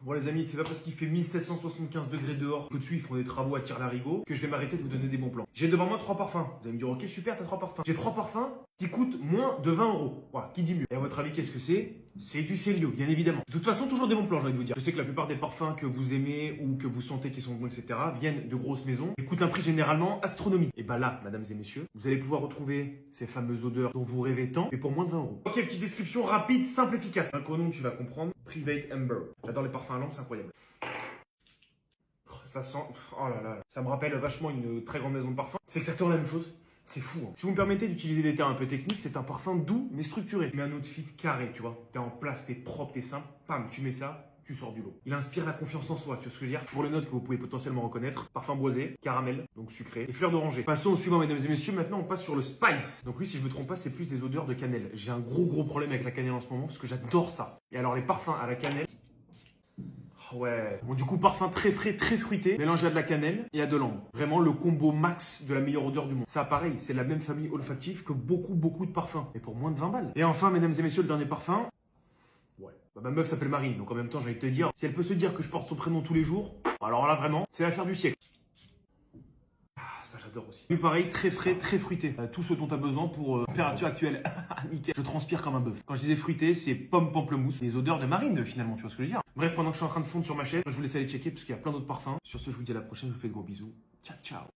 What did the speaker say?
Bon les amis, c'est pas parce qu'il fait 1775 degrés dehors que dessus ils font des travaux à tire-larigot que je vais m'arrêter de vous donner des bons plans. J'ai devant moi 3 parfums. Vous allez me dire, ok super, t'as 3 parfums. J'ai 3 parfums qui coûtent moins de 20 euros. Voilà, qui dit mieux. Et à votre avis, qu'est-ce que c'est? C'est du Célio, bien évidemment. De toute façon, toujours des bons plans, j'ai envie de vous dire. Je sais que la plupart des parfums que vous aimez ou que vous sentez qui sont bons, etc., viennent de grosses maisons et coûtent un prix généralement astronomique. Et bah là, mesdames et messieurs, vous allez pouvoir retrouver ces fameuses odeurs dont vous rêvez tant, mais pour moins de 20 euros. Ok, petite description rapide, simple, efficace. Un nom, tu vas comprendre. Private Amber. J'adore les parfums à lampe, c'est incroyable. Ça sent... Oh là là. Ça me rappelle vachement une très grande maison de parfums. C'est exactement la même chose. C'est fou. Hein. Si vous me permettez d'utiliser des termes un peu techniques, c'est un parfum doux mais structuré. Tu mets un outfit carré, tu vois. T'es en place, t'es propre, t'es simple. Pam, tu mets ça, tu sors du lot. Il inspire la confiance en soi, tu vois ce que je veux dire? Pour les notes que vous pouvez potentiellement reconnaître, parfum boisé, caramel, donc sucré, et fleurs d'oranger. Passons au suivant, mesdames et messieurs. Maintenant, on passe sur le spice. Donc lui, si je me trompe pas, c'est plus des odeurs de cannelle. J'ai un gros problème avec la cannelle en ce moment parce que j'adore ça. Et alors, les parfums à la cannelle... Ouais. Bon, du coup, parfum très frais, très fruité, mélangé à de la cannelle et à de l'ambre. Vraiment le combo max de la meilleure odeur du monde. Ça, pareil, c'est la même famille olfactive que beaucoup de parfums. Et pour moins de 20 balles. Et enfin, mesdames et messieurs, le dernier parfum. Ouais. Bah, ma meuf s'appelle Marine, donc en même temps, j'ai envie de te dire, si elle peut se dire que je porte son prénom tous les jours, alors là, vraiment, c'est l'affaire du siècle. Ça j'adore aussi. Lui pareil, très frais, très fruité. Tout ce dont tu as besoin pour température actuelle. Nickel. Je transpire comme un bœuf. Quand je disais fruité, c'est pomme pamplemousse. Les odeurs de marine finalement, tu vois ce que je veux dire. Bref, pendant que je suis en train de fondre sur ma chaise, je vous laisse aller checker parce qu'il y a plein d'autres parfums. Sur ce, je vous dis à la prochaine, je vous fais de gros bisous. Ciao, ciao.